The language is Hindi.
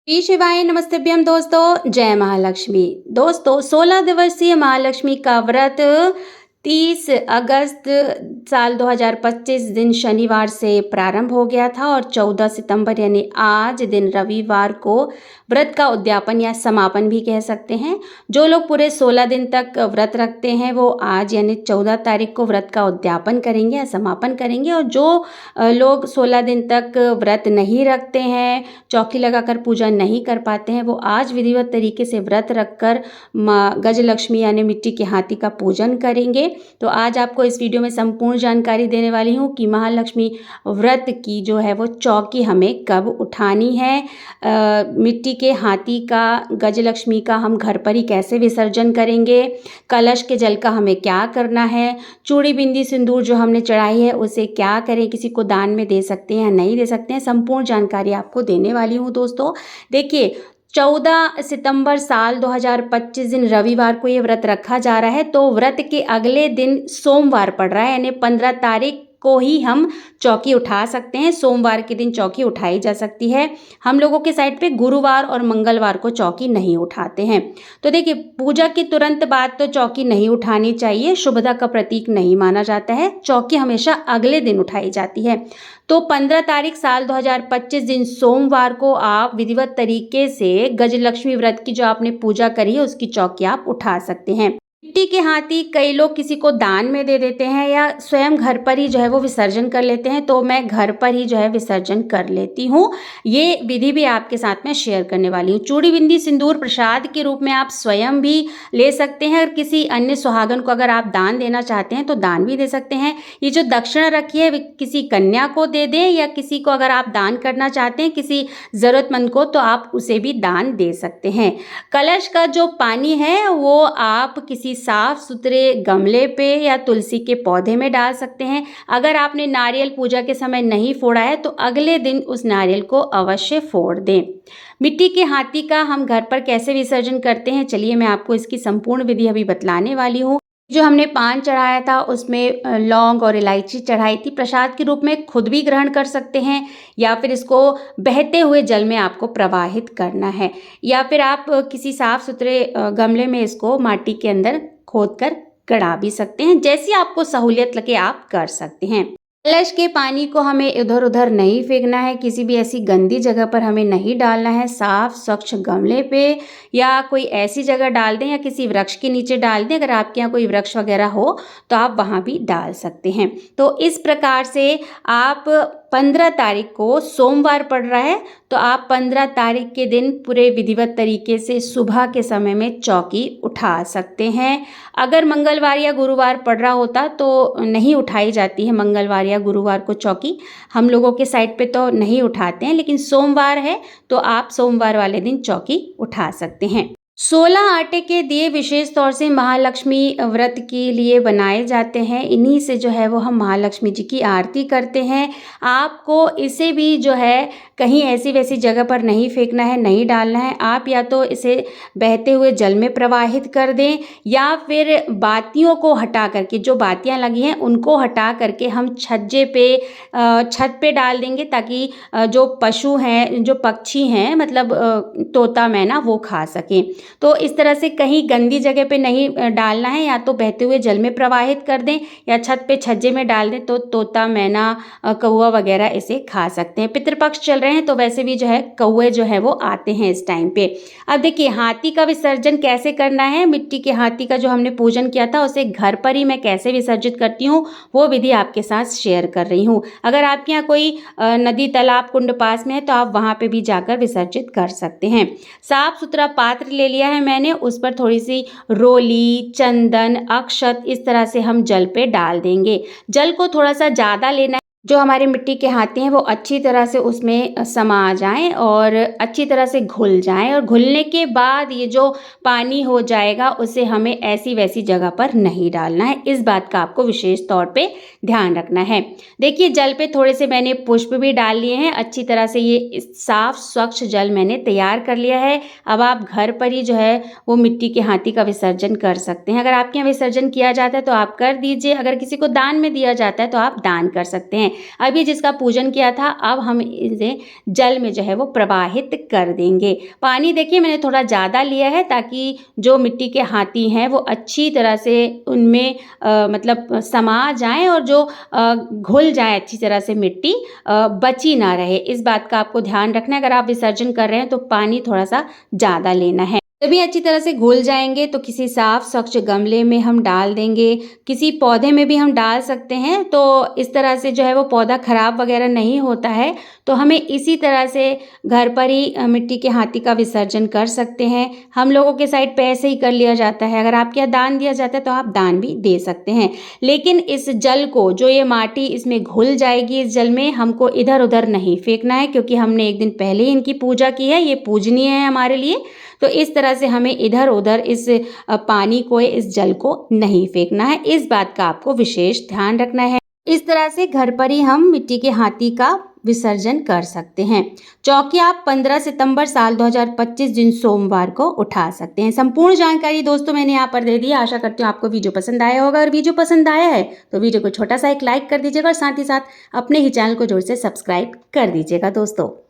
श्री शिवाय नमस्तभ्यम दोस्तों, जय महालक्ष्मी। दोस्तों 16 दिवसीय महालक्ष्मी का व्रत 30 अगस्त साल 2025 दिन शनिवार से प्रारंभ हो गया था और 14 सितंबर यानी आज दिन रविवार को व्रत का उद्यापन या समापन भी कह सकते हैं। जो लोग पूरे 16 दिन तक व्रत रखते हैं वो आज यानी 14 तारीख को व्रत का उद्यापन करेंगे या समापन करेंगे, और जो लोग 16 दिन तक व्रत नहीं रखते हैं, चौकी लगाकर पूजा नहीं कर पाते हैं, वो आज विधिवत तरीके से व्रत रखकर माँ गजलक्ष्मी यानी मिट्टी के हाथी का पूजन करेंगे। तो आज आपको इस वीडियो में संपूर्ण जानकारी देने वाली हूँ कि महालक्ष्मी व्रत की जो है वो चौकी हमें कब उठानी है, मिट्टी के हाथी का गजलक्ष्मी का हम घर पर ही कैसे विसर्जन करेंगे, कलश के जल का हमें क्या करना है, चूड़ी बिंदी सिंदूर जो हमने चढ़ाई है उसे क्या करें, किसी को दान में दे सकते हैं या नहीं दे सकते हैं, संपूर्ण जानकारी आपको देने वाली हूँ। दोस्तों देखिए, 14 सितंबर साल 2025 दिन रविवार को ये व्रत रखा जा रहा है, तो व्रत के अगले दिन सोमवार पड़ रहा है, यानी 15 तारीख को ही हम चौकी उठा सकते हैं। सोमवार के दिन चौकी उठाई जा सकती है। हम लोगों के साइड पे गुरुवार और मंगलवार को चौकी नहीं उठाते हैं। तो देखिए, पूजा के तुरंत बाद तो चौकी नहीं उठानी चाहिए, शुभता का प्रतीक नहीं माना जाता है। चौकी हमेशा अगले दिन उठाई जाती है। तो 15 तारीख साल 2025 दिन सोमवार को आप विधिवत तरीके से गजलक्ष्मी व्रत की जो आपने पूजा करी है उसकी चौकी आप उठा सकते हैं। मिट्टी के हाथी कई लोग किसी को दान में दे देते हैं या स्वयं घर पर ही जो है वो विसर्जन कर लेते हैं, तो मैं घर पर ही जो है विसर्जन कर लेती हूँ। ये विधि भी आपके साथ में शेयर करने वाली हूँ। चूड़ी बिंदी सिंदूर प्रसाद के रूप में आप स्वयं भी ले सकते हैं, और किसी अन्य सुहागन को अगर आप दान देना चाहते हैं तो दान भी दे सकते हैं। ये जो दक्षिणा रखी है किसी कन्या को दे दें, या किसी को अगर आप दान करना चाहते हैं किसी ज़रूरतमंद को, तो आप उसे भी दान दे सकते हैं। कलश का जो पानी है वो आप किसी साफ सुथरे गमले पे या तुलसी के पौधे में डाल सकते हैं। अगर आपने नारियल पूजा के समय नहीं फोड़ा है तो अगले दिन उस नारियल को अवश्य फोड़ दें। मिट्टी के हाथी का हम घर पर कैसे विसर्जन करते हैं, चलिए मैं आपको इसकी संपूर्ण विधि अभी बतलाने वाली हूँ। जो हमने पान चढ़ाया था उसमें लौंग और इलायची चढ़ाई थी, प्रसाद के रूप में खुद भी ग्रहण कर सकते हैं, या फिर इसको बहते हुए जल में आपको प्रवाहित करना है, या फिर आप किसी साफ सुथरे गमले में इसको माटी के अंदर खोदकर गड़ा भी सकते हैं। जैसी आपको सहूलियत लगे आप कर सकते हैं। कलश के पानी को हमें इधर उधर नहीं फेंकना है, किसी भी ऐसी गंदी जगह पर हमें नहीं डालना है। साफ स्वच्छ गमले पे या कोई ऐसी जगह डाल दें या किसी वृक्ष के नीचे डाल दें। अगर आपके यहाँ कोई वृक्ष वगैरह हो तो आप वहाँ भी डाल सकते हैं। तो इस प्रकार से आप 15 तारीख को सोमवार पड़ रहा है, तो आप 15 तारीख के दिन पूरे विधिवत तरीके से सुबह के समय में चौकी उठा सकते हैं। अगर मंगलवार या गुरुवार पड़ रहा होता तो नहीं उठाई जाती है मंगलवार या गुरुवार को चौकी, हम लोगों के साइड पे तो नहीं उठाते हैं, लेकिन सोमवार है तो आप सोमवार वाले दिन चौकी उठा सकते हैं। 16 आटे के दिए विशेष तौर से महालक्ष्मी व्रत के लिए बनाए जाते हैं। इन्हीं से जो है वो हम महालक्ष्मी जी की आरती करते हैं। आपको इसे भी जो है कहीं ऐसी वैसी जगह पर नहीं फेंकना है, नहीं डालना है। आप या तो इसे बहते हुए जल में प्रवाहित कर दें, या फिर बातियों को हटा करके, जो बातियां लगी हैं उनको हटा करके हम छज्जे पे छत पे डाल देंगे, ताकि जो पशु हैं, जो पक्षी हैं, मतलब तोता मैना, वो खा सकें। तो इस तरह से कहीं गंदी जगह पे नहीं डालना है, या तो बहते हुए जल में प्रवाहित कर दें या छत पे छज्जे में डाल दें, तो तोता मैना कौवा वगैरह इसे खा सकते हैं। पितृपक्ष चल रहे हैं तो वैसे भी जो है कौवे जो है वो आते हैं इस टाइम पे। अब देखिए, हाथी का विसर्जन कैसे करना है, मिट्टी के हाथी का जो हमने पूजन किया था उसे घर पर ही मैं कैसे विसर्जित करती हूँ वो विधि आपके साथ शेयर कर रही हूँ। अगर आपके यहाँ कोई नदी तालाब कुंड पास में है तो आप वहाँ पे भी जाकर विसर्जित कर सकते हैं। साफ सुथरा पात्र ले लिया है मैंने, उस पर थोड़ी सी रोली, चंदन, अक्षत इस तरह से हम जल पे डाल देंगे। जल को थोड़ा सा ज़्यादा लेना है, जो हमारे मिट्टी के हाथी हैं वो अच्छी तरह से उसमें समा जाएं और अच्छी तरह से घुल जाएं, और घुलने के बाद ये जो पानी हो जाएगा उसे हमें ऐसी वैसी जगह पर नहीं डालना है। इस बात का आपको विशेष तौर पे ध्यान रखना है। देखिए, जल पे थोड़े से मैंने पुष्प भी डाल लिए हैं। अच्छी तरह से ये साफ स्वच्छ जल मैंने तैयार कर लिया है। अब आप घर पर ही जो है वो मिट्टी के हाथी का विसर्जन कर सकते हैं। अगर आपके यहाँ विसर्जन किया जाता है तो आप कर दीजिए, अगर किसी को दान में दिया जाता है तो आप दान कर सकते हैं। अब ये जिसका पूजन किया था, अब हम इसे जल में जो है वो प्रवाहित कर देंगे। पानी देखिए मैंने थोड़ा ज़्यादा लिया है ताकि जो मिट्टी के हाथी हैं वो अच्छी तरह से उनमें मतलब समा जाएं और जो घुल जाए अच्छी तरह से मिट्टी, बची ना रहे। इस बात का आपको ध्यान रखना है। अगर आप विसर्जन कर रहे हैं तो पानी थोड़ा सा ज़्यादा लेना है। तभी अच्छी तरह से घुल जाएंगे तो किसी साफ स्वच्छ गमले में हम डाल देंगे, किसी पौधे में भी हम डाल सकते हैं। तो इस तरह से जो है वो पौधा खराब वगैरह नहीं होता है। तो हमें इसी तरह से घर पर ही मिट्टी के हाथी का विसर्जन कर सकते हैं। हम लोगों के साइड पे ऐसे ही कर लिया जाता है। अगर आपके यहाँ दान दिया जाता है तो आप दान भी दे सकते हैं। लेकिन इस जल को, जो ये माटी इसमें घुल जाएगी, इस जल में हमको इधर उधर नहीं फेंकना है, क्योंकि हमने एक दिन पहले ही इनकी पूजा की है। ये पूजनीय है हमारे लिए। तो इस तरह से हमें इधर उधर इस पानी को, इस जल को नहीं फेंकना है। इस बात का आपको विशेष ध्यान रखना है। इस तरह से घर पर ही हम मिट्टी के हाथी का विसर्जन कर सकते हैं। चौकी आप 15 सितंबर साल 2025 दिन सोमवार को उठा सकते हैं। संपूर्ण जानकारी दोस्तों मैंने यहाँ पर दे दी। आशा करती हूँ आपको वीडियो पसंद आया होगा। अगर वीडियो पसंद आया है तो वीडियो को छोटा सा एक लाइक कर दीजिएगा और साथ ही साथ अपने ही चैनल को जोर से सब्सक्राइब कर दीजिएगा दोस्तों।